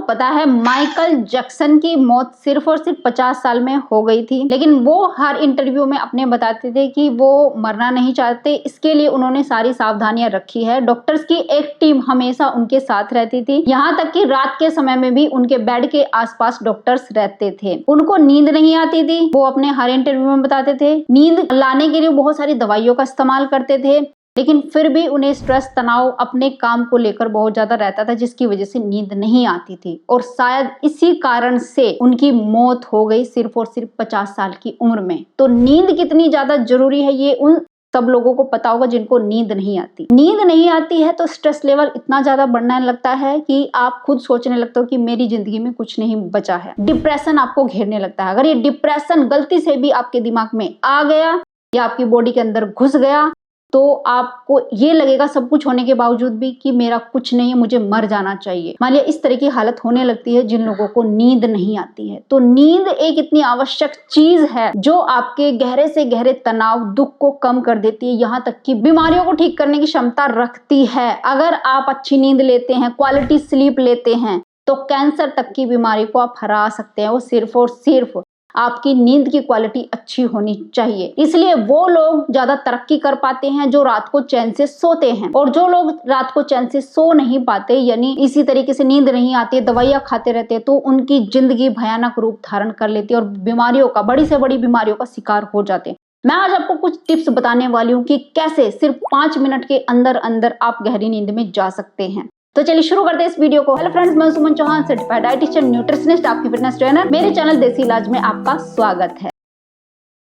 पता है Michael Jackson की मौत सिर्फ और सिर्फ 50 साल में हो गई थी, लेकिन वो हर इंटरव्यू में अपने बताते थे कि वो मरना नहीं चाहते। इसके लिए उन्होंने सारी सावधानियां रखी है। डॉक्टर्स की एक टीम हमेशा उनके साथ रहती थी, यहाँ तक कि रात के समय में भी उनके बेड के आसपास डॉक्टर्स रहते थे। उनको नींद नहीं आती थी, वो अपने हर इंटरव्यू में बताते थे। नींद लाने के लिए बहुत सारी दवाइयों का इस्तेमाल करते थे, लेकिन फिर भी उन्हें स्ट्रेस, तनाव अपने काम को लेकर बहुत ज्यादा रहता था, जिसकी वजह से नींद नहीं आती थी और शायद इसी कारण से उनकी मौत हो गई सिर्फ और सिर्फ 50 साल की उम्र में। तो नींद कितनी ज्यादा जरूरी है ये उन सब लोगों को पता होगा जिनको नींद नहीं आती। नींद नहीं आती है तो स्ट्रेस लेवल इतना ज्यादा बढ़ने लगता है कि आप खुद सोचने लगते हो कि मेरी जिंदगी में कुछ नहीं बचा है। डिप्रेशन आपको घेरने लगता है। अगर ये डिप्रेशन गलती से भी आपके दिमाग में आ गया या आपकी बॉडी के अंदर घुस गया तो आपको ये लगेगा सब कुछ होने के बावजूद भी कि मेरा कुछ नहीं है, मुझे मर जाना चाहिए। मान लिया इस तरह की हालत होने लगती है जिन लोगों को नींद नहीं आती है। तो नींद एक इतनी आवश्यक चीज है जो आपके गहरे से गहरे तनाव, दुख को कम कर देती है, यहाँ तक कि बीमारियों को ठीक करने की क्षमता रखती है। अगर आप अच्छी नींद लेते हैं, क्वालिटी स्लीप लेते हैं, तो कैंसर तक की बीमारी को आप हरा सकते हैं। वो सिर्फ और सिर्फ आपकी नींद की क्वालिटी अच्छी होनी चाहिए। इसलिए वो लोग ज्यादा तरक्की कर पाते हैं जो रात को चैन से सोते हैं, और जो लोग रात को चैन से सो नहीं पाते, यानी इसी तरीके से नींद नहीं आती, दवाइयां खाते रहते हैं, तो उनकी जिंदगी भयानक रूप धारण कर लेती है और बीमारियों का, बड़ी से बड़ी बीमारियों का शिकार हो जाते हैं। मैं आज आपको कुछ टिप्स बताने वाली हूँ कि कैसे सिर्फ 5 मिनट के अंदर अंदर आप गहरी नींद में जा सकते हैं। तो चलिए शुरू करते हैं इस वीडियो को। हेलो फ्रेंड्स, मैं सुमन चौहान, सर्टिफाइड डाइटिशियन, न्यूट्रिशनिस्ट, आपकी फिटनेस ट्रेनर। मेरे चैनल देसी इलाज में आपका स्वागत है।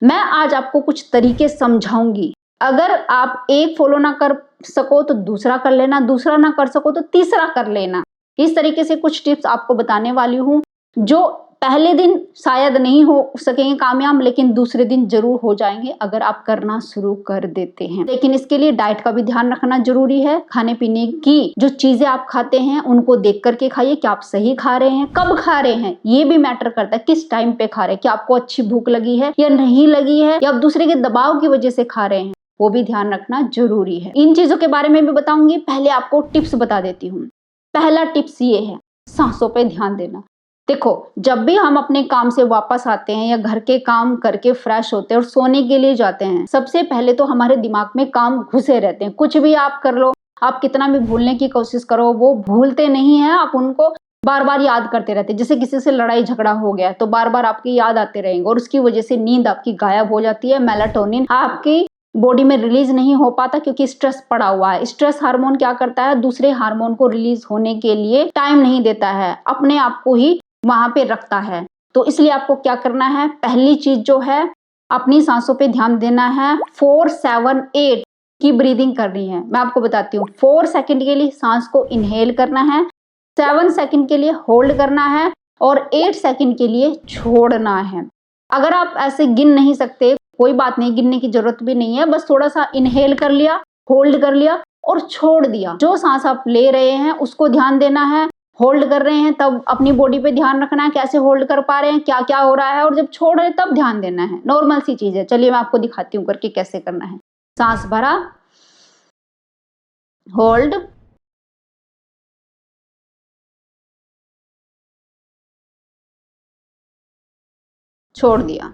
मैं आज आपको कुछ तरीके समझाऊंगी। अगर आप एक फॉलो ना कर सको तो दूसरा कर लेना, दूसरा ना कर सको तो तीसरा कर लेना। इस तरीके से कुछ टिप्स आपको बताने वाली हूँ जो पहले दिन शायद नहीं हो सकेंगे कामयाब, लेकिन दूसरे दिन जरूर हो जाएंगे अगर आप करना शुरू कर देते हैं। लेकिन इसके लिए डाइट का भी ध्यान रखना जरूरी है। खाने पीने की जो चीजें आप खाते हैं उनको देख करके खाइए कि आप सही खा रहे हैं, कब खा रहे हैं ये भी मैटर करता है, किस टाइम पे खा रहे हैं, कि आपको अच्छी भूख लगी है या नहीं लगी है, या आप दूसरे के दबाव की वजह से खा रहे हैं, वो भी ध्यान रखना जरूरी है। इन चीजों के बारे में भी बताऊंगी। पहले आपको टिप्स बता देती हूँ। पहला टिप्स ये है, सांसों पे ध्यान देना। देखो, जब भी हम अपने काम से वापस आते हैं या घर के काम करके फ्रेश होते हैं और सोने के लिए जाते हैं, सबसे पहले तो हमारे दिमाग में काम घुसे रहते हैं। कुछ भी आप कर लो, आप कितना भी भूलने की कोशिश करो, वो भूलते नहीं है। आप उनको बार बार याद करते रहते हैं। जैसे किसी से लड़ाई झगड़ा हो गया तो बार बार आपकी याद आते रहेंगे और उसकी वजह से नींद आपकी गायब हो जाती है। मेलाटोनिन आपकी बॉडी में रिलीज नहीं हो पाता क्योंकि स्ट्रेस पड़ा हुआ है। स्ट्रेस हार्मोन क्या करता है, दूसरे हार्मोन को रिलीज होने के लिए टाइम नहीं देता है, अपने आप को ही वहां पे रखता है। तो इसलिए आपको क्या करना है, पहली चीज जो है अपनी सांसों पे ध्यान देना है। 4-7-8 की ब्रीदिंग करनी है। मैं आपको बताती हूँ। 4 सेकंड के लिए सांस को इनहेल करना है, 7 सेकंड के लिए होल्ड करना है और 8 सेकंड के लिए छोड़ना है। अगर आप ऐसे गिन नहीं सकते, कोई बात नहीं, गिनने की जरूरत भी नहीं है। बस थोड़ा सा इनहेल कर लिया, होल्ड कर लिया और छोड़ दिया। जो सांस आप ले रहे हैं उसको ध्यान देना है। होल्ड कर रहे हैं तब अपनी बॉडी पे ध्यान रखना है, कैसे होल्ड कर पा रहे हैं, क्या क्या हो रहा है, और जब छोड़ रहे हैं तब ध्यान देना है। नॉर्मल सी चीज है। चलिए मैं आपको दिखाती हूँ करके कैसे करना है। सांस भरा, होल्ड, छोड़ दिया।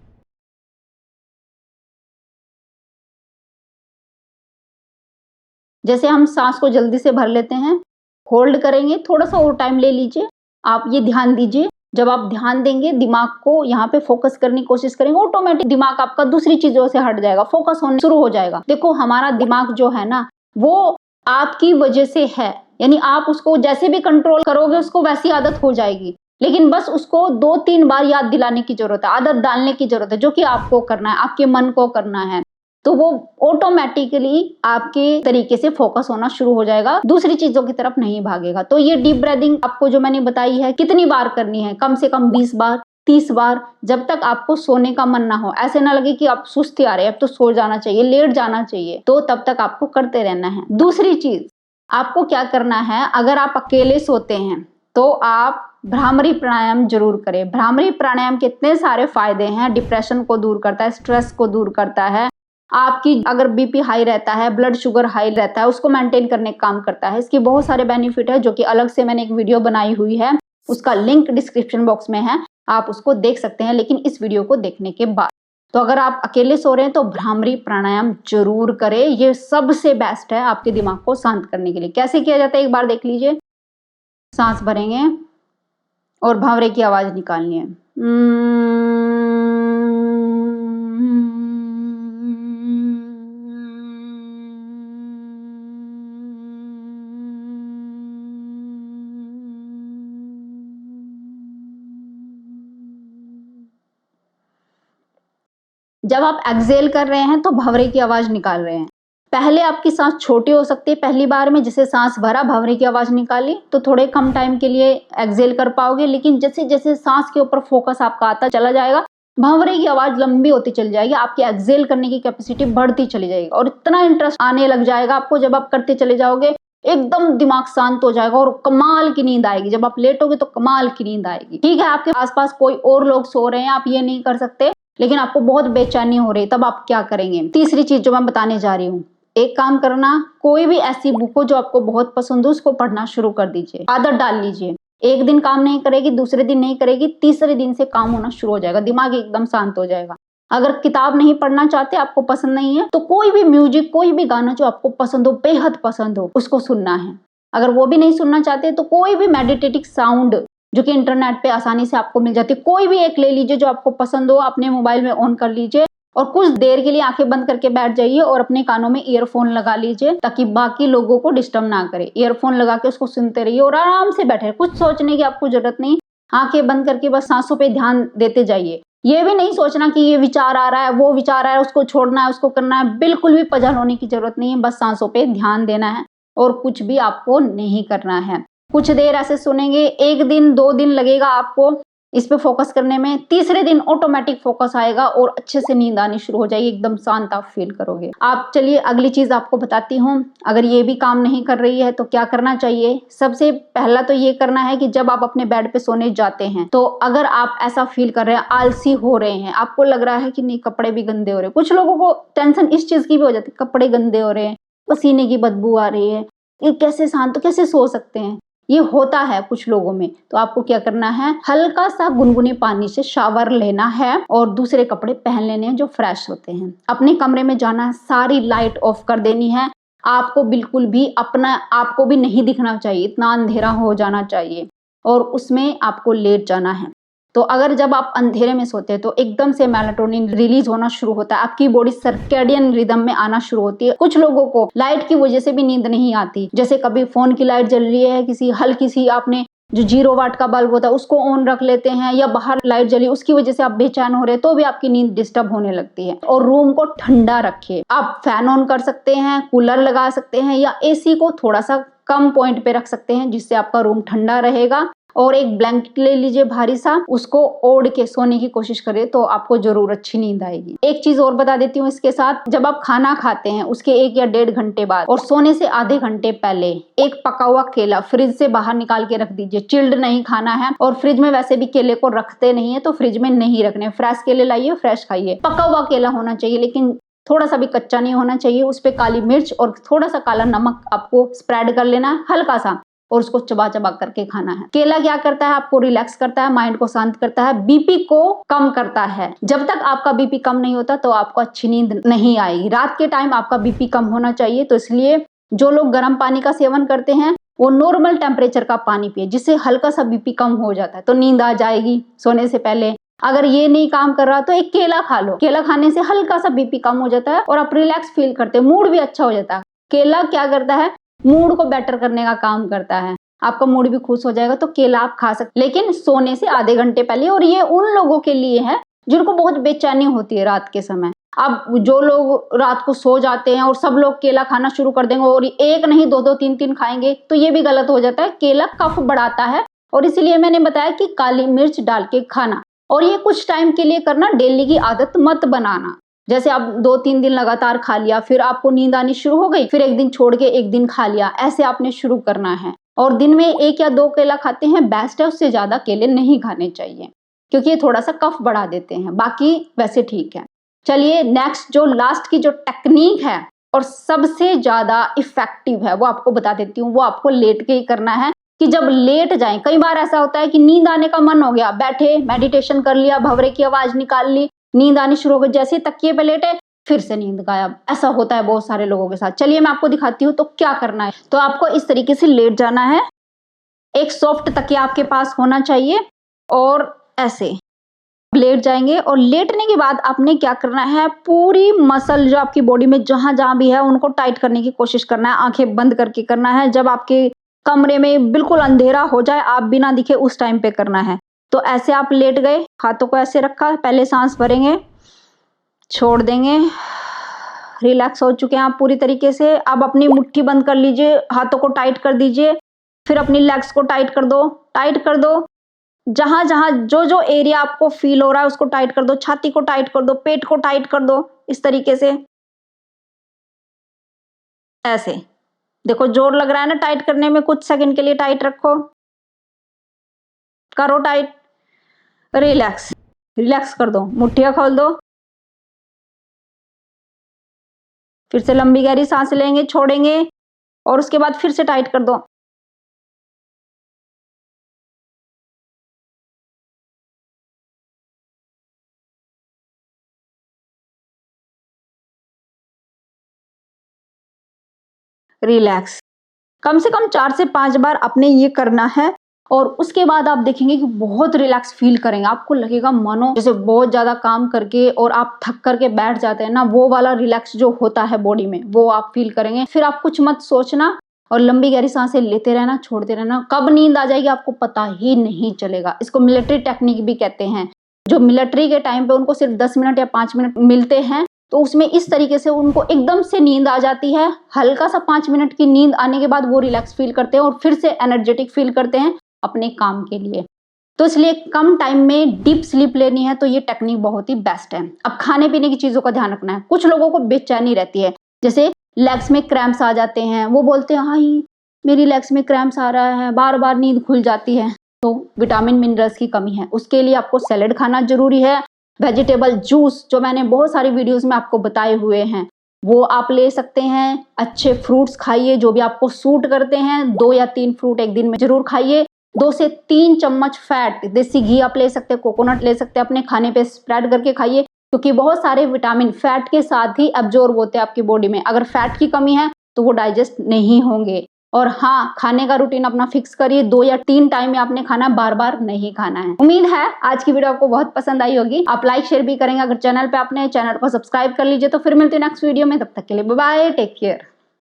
जैसे हम सांस को जल्दी से भर लेते हैं, होल्ड करेंगे, थोड़ा सा और टाइम ले लीजिए। आप ये ध्यान दीजिए, जब आप ध्यान देंगे, दिमाग को यहाँ पे फोकस करने की कोशिश करेंगे, ऑटोमेटिक दिमाग आपका दूसरी चीजों से हट जाएगा, फोकस होने शुरू हो जाएगा। देखो, हमारा दिमाग जो है ना, वो आपकी वजह से है, यानी आप उसको जैसे भी कंट्रोल करोगे उसको वैसी आदत हो जाएगी। लेकिन बस उसको 2-3 बार याद दिलाने की जरूरत है, आदत डालने की जरूरत है, जो कि आपको करना है, आपके मन को करना है। तो वो ऑटोमेटिकली आपके तरीके से फोकस होना शुरू हो जाएगा, दूसरी चीजों की तरफ नहीं भागेगा। तो ये डीप ब्रीदिंग आपको जो मैंने बताई है, कितनी बार करनी है, कम से कम 20 बार, 30 बार, जब तक आपको सोने का मन ना हो। ऐसे ना लगे कि आप सुस्ती आ रहे हैं, अब तो सो जाना चाहिए, लेट जाना चाहिए, तो तब तक आपको करते रहना है। दूसरी चीज आपको क्या करना है, अगर आप अकेले सोते हैं तो आप भ्रामरी प्राणायाम जरूर करें। भ्रामरी प्राणायाम के इतने सारे फायदे हैं। डिप्रेशन को दूर करता है, स्ट्रेस को दूर करता है, आपकी अगर बीपी हाई रहता है, ब्लड शुगर हाई रहता है, उसको मेंटेन करने का काम करता है। इसके बहुत सारे बेनिफिट है जो कि अलग से मैंने एक वीडियो बनाई हुई है, उसका लिंक डिस्क्रिप्शन बॉक्स में है, आप उसको देख सकते हैं, लेकिन इस वीडियो को देखने के बाद। तो अगर आप अकेले सो रहे हैं तो भ्रामरी प्राणायाम जरूर करें, ये सबसे बेस्ट है आपके दिमाग को शांत करने के लिए। कैसे किया जाता है एक बार देख लीजिए। सांस भरेंगे और भंवरे की आवाज निकालनी है। जब आप एक्सहेल कर रहे हैं तो भंवरे की आवाज निकाल रहे हैं। पहले आपकी सांस छोटी हो सकती है, पहली बार में जैसे सांस भरा भंवरे की आवाज निकाली तो थोड़े कम टाइम के लिए एक्सहेल कर पाओगे, लेकिन जैसे जैसे सांस के ऊपर फोकस आपका आता चला जाएगा, भंवरे की आवाज लंबी होती चली जाएगी, आपकी एक्सहेल करने की कैपेसिटी बढ़ती चली जाएगी और इतना इंटरेस्ट आने लग जाएगा आपको। जब आप करते चले जाओगे एकदम दिमाग शांत हो जाएगा और कमाल की नींद आएगी। जब आप लेटोगे तो कमाल की नींद आएगी। ठीक है, आपके आसपास कोई और लोग सो रहे हैं, आप ये नहीं कर सकते, लेकिन आपको बहुत बेचैनी हो रही है, तब आप क्या करेंगे? तीसरी चीज जो मैं बताने जा रही हूँ, एक काम करना, कोई भी ऐसी बुक हो जो आपको बहुत पसंद हो उसको पढ़ना शुरू कर दीजिए, आदत डाल लीजिए। एक दिन काम नहीं करेगी, दूसरे दिन नहीं करेगी, तीसरे दिन से काम होना शुरू हो जाएगा, दिमाग एकदम शांत हो जाएगा। अगर किताब नहीं पढ़ना चाहते, आपको पसंद नहीं है, तो कोई भी म्यूजिक, कोई भी गाना जो आपको पसंद हो, बेहद पसंद हो, उसको सुनना है। अगर वो भी नहीं सुनना चाहते तो कोई भी मेडिटेटिव साउंड जो कि इंटरनेट पे आसानी से आपको मिल जाती है, कोई भी एक ले लीजिए जो आपको पसंद हो, अपने मोबाइल में ऑन कर लीजिए और कुछ देर के लिए आंखें बंद करके बैठ जाइए और अपने कानों में ईयरफोन लगा लीजिए ताकि बाकी लोगों को डिस्टर्ब ना करे। ईयरफोन लगा के उसको सुनते रहिए और आराम से बैठे, कुछ सोचने की आपको जरूरत नहीं, आंखें बंद करके बस सांसों पे ध्यान देते जाइए। ये भी नहीं सोचना कि ये विचार आ रहा है, वो विचार आ रहा है, उसको छोड़ना है, उसको करना है, बिल्कुल भी पजल होने की जरूरत नहीं है, बस सांसों पे ध्यान देना है और कुछ भी आपको नहीं करना है। कुछ देर ऐसे सुनेंगे, एक दिन 2 दिन लगेगा आपको इस पे फोकस करने में, तीसरे दिन ऑटोमेटिक फोकस आएगा और अच्छे से नींद आनी शुरू हो जाएगी, एकदम शांत आप फील करोगे आप। चलिए अगली चीज आपको बताती हूँ। अगर ये भी काम नहीं कर रही है तो क्या करना चाहिए? सबसे पहला तो ये करना है कि जब आप अपने बेड पे सोने जाते हैं तो अगर आप ऐसा फील कर रहे हैं, आलसी हो रहे हैं, आपको लग रहा है कि नहीं कपड़े भी गंदे हो रहे हैं, कुछ लोगों को टेंशन इस चीज की भी हो जाती है, कपड़े गंदे हो रहे हैं, पसीने की बदबू आ रही है, ये कैसे शांत, कैसे सो सकते हैं, ये होता है कुछ लोगों में। तो आपको क्या करना है, हल्का सा गुनगुने पानी से शावर लेना है और दूसरे कपड़े पहन लेने हैं जो फ्रेश होते हैं। अपने कमरे में जाना है, सारी लाइट ऑफ कर देनी है, आपको बिल्कुल भी अपना आपको भी नहीं दिखना चाहिए, इतना अंधेरा हो जाना चाहिए और उसमें आपको लेट जाना है। तो अगर जब आप अंधेरे में सोते हैं तो एकदम से मेलाटोनिन रिलीज होना शुरू होता है, आपकी बॉडी सर्केडियन रिदम में आना शुरू होती है। कुछ लोगों को लाइट की वजह से भी नींद नहीं आती, जैसे कभी फोन की लाइट जल रही है, किसी हल्की सी आपने जो 0 वाट का बल्ब होता है उसको ऑन रख लेते हैं, या बाहर लाइट जली उसकी वजह से आप बेचैन हो रहे हैं, तो भी आपकी नींद डिस्टर्ब होने लगती है। और रूम को ठंडा रखिए, आप फैन ऑन कर सकते हैं, कूलर लगा सकते हैं या एसी को थोड़ा सा कम पॉइंट पे रख सकते हैं जिससे आपका रूम ठंडा रहेगा। और एक ब्लैंकेट ले लीजिए भारी सा, उसको ओढ़ के सोने की कोशिश करें तो आपको जरूर अच्छी नींद आएगी। एक चीज और बता देती हूँ इसके साथ, जब आप खाना खाते हैं उसके 1 या 1.5 घंटे बाद और सोने से आधे घंटे पहले एक पका हुआ केला फ्रिज से बाहर निकाल के रख दीजिए। चिल्ड नहीं खाना है और फ्रिज में वैसे भी केले को रखते नहीं है तो फ्रिज में नहीं रखने, फ्रेश केले लाइए, फ्रेश खाइए। पका हुआ केला होना चाहिए लेकिन थोड़ा सा भी कच्चा नहीं होना चाहिए। उस पे काली मिर्च और थोड़ा सा काला नमक आपको स्प्रेड कर लेना है हल्का सा और उसको चबा चबा करके खाना है। केला क्या करता है, आपको रिलैक्स करता है, माइंड को शांत करता है, बीपी को कम करता है। जब तक आपका बीपी कम नहीं होता तो आपको अच्छी नींद नहीं आएगी। रात के टाइम आपका बीपी कम होना चाहिए, तो इसलिए जो लोग गर्म पानी का सेवन करते हैं वो नॉर्मल टेम्परेचर का पानी पिए, जिससे हल्का सा बीपी कम हो जाता है, तो नींद आ जाएगी सोने से पहले। अगर ये नहीं काम कर रहा तो एक केला खा लो, केला खाने से हल्का सा बीपी कम हो जाता है और आप रिलैक्स फील करते हैं, मूड भी अच्छा हो जाता है। केला क्या करता है, मूड को बेटर करने का काम करता है, आपका मूड भी खुश हो जाएगा, तो केला आप खा सकते, लेकिन सोने से आधे घंटे पहले। और ये उन लोगों के लिए है जिनको बहुत बेचैनी होती है रात के समय। अब जो लोग रात को सो जाते हैं और सब लोग केला खाना शुरू कर देंगे और एक नहीं 2-2 3-3 खाएंगे तो ये भी गलत हो जाता है। केला कफ बढ़ाता है और इसलिए मैंने बताया कि काली मिर्च डाल के खाना, और ये कुछ टाइम के लिए करना, डेली की आदत मत बनाना। जैसे आप 2-3 दिन लगातार खा लिया, फिर आपको नींद आनी शुरू हो गई, फिर एक दिन छोड़ के एक दिन खा लिया, ऐसे आपने शुरू करना है। और दिन में 1 या 2 केला खाते हैं बेस्ट है, उससे ज्यादा केले नहीं खाने चाहिए क्योंकि ये थोड़ा सा कफ बढ़ा देते हैं, बाकी वैसे ठीक है। चलिए नेक्स्ट जो लास्ट की जो टेक्निक है और सबसे ज्यादा इफेक्टिव है वो आपको बता देती हूँ। वो आपको लेट के ही करना है, कि जब लेट जाएं, कई बार ऐसा होता है कि नींद आने का मन हो गया, बैठे मेडिटेशन कर लिया, भंवरे की आवाज निकाल ली, नींद आनी शुरू हो गई, जैसे ही तकिए पे लेटे फिर से नींद गायब। ऐसा होता है बहुत सारे लोगों के साथ। चलिए मैं आपको दिखाती हूँ तो क्या करना है। तो आपको इस तरीके से लेट जाना है, एक सॉफ्ट तकिया आपके पास होना चाहिए और ऐसे लेट जाएंगे। और लेटने के बाद आपने क्या करना है, पूरी मसल जो आपकी बॉडी में जहां जहां भी है उनको टाइट करने की कोशिश करना है, आंखें बंद करके करना है। जब आपके कमरे में बिल्कुल अंधेरा हो जाए, आप बिना दिखे, उस टाइम पे करना है। तो ऐसे आप लेट गए, हाथों को ऐसे रखा, पहले सांस भरेंगे, छोड़ देंगे, रिलैक्स हो चुके हैं आप पूरी तरीके से। अब अपनी मुट्ठी बंद कर लीजिए, हाथों को टाइट कर दीजिए, फिर अपनी लेग्स को टाइट कर दो, टाइट कर दो। जहां जहां जो जो एरिया आपको फील हो रहा है उसको टाइट कर दो, छाती को टाइट कर दो, पेट को टाइट कर दो, इस तरीके से ऐसे। देखो जोर लग रहा है ना टाइट करने में, कुछ सेकंड के लिए टाइट रखो, करो टाइट, रिलैक्स, रिलैक्स कर दो, मुट्ठियां खोल दो, फिर से लंबी गहरी सांस लेंगे, छोड़ेंगे और उसके बाद फिर से टाइट कर दो। रिलैक्स। कम से कम 4 से 5 बार आपने ये करना है और उसके बाद आप देखेंगे कि बहुत रिलैक्स फील करेंगे। आपको लगेगा मानो जैसे बहुत ज्यादा काम करके और आप थक करके बैठ जाते हैं ना, वो वाला रिलैक्स जो होता है बॉडी में, वो आप फील करेंगे। फिर आप कुछ मत सोचना और लंबी गहरी सांसें लेते रहना, छोड़ते रहना। कब नींद आ जाएगी आपको पता ही नहीं चलेगा। इसको मिलिट्री टेक्निक भी कहते हैं। जो मिलिट्री के टाइम पे उनको सिर्फ 10 मिनट या 5 मिनट मिलते हैं, तो उसमें इस तरीके से उनको एकदम से नींद आ जाती है। हल्का सा 5 मिनट की नींद आने के बाद वो रिलैक्स फील करते हैं और फिर से एनर्जेटिक फील करते हैं अपने काम के लिए। तो इसलिए कम टाइम में डीप स्लीप लेनी है तो ये टेक्निक बहुत ही बेस्ट है। अब खाने पीने की चीजों का ध्यान रखना है। कुछ लोगों को बेचैनी रहती है, जैसे लेग्स में क्रैम्प्स आ जाते हैं, वो बोलते हैं हाँ मेरी लेग्स में क्रैम्प्स आ रहा है, बार बार नींद खुल जाती है। तो विटामिन मिनरल्स की कमी है, उसके लिए आपको सैलेड खाना जरूरी है। वेजिटेबल जूस जो मैंने बहुत सारी वीडियोस में आपको बताए हुए हैं वो आप ले सकते हैं। अच्छे फ्रूट्स खाइए जो भी आपको सूट करते हैं, 2 या 3 फ्रूट एक दिन में जरूर खाइए। 2 से 3 चम्मच फैट देसी घी आप ले सकते हैं, कोकोनट ले सकते हैं, अपने खाने पे स्प्रेड करके खाइए, क्योंकि बहुत सारे विटामिन फैट के साथ ही एब्जॉर्ब होते हैं आपकी बॉडी में। अगर फैट की कमी है तो वो डाइजेस्ट नहीं होंगे। और हाँ, खाने का रूटीन अपना फिक्स करिए, 2 या 3 टाइम में आपने खाना, बार बार नहीं खाना है। उम्मीद है आज की वीडियो आपको बहुत पसंद आई होगी। आप लाइक शेयर भी करेंगे। अगर चैनल पे आपने चैनल को सब्सक्राइब कर लीजिए। तो फिर मिलते हैं नेक्स्ट वीडियो में, तब तक के लिए बाय बाय, टेक केयर।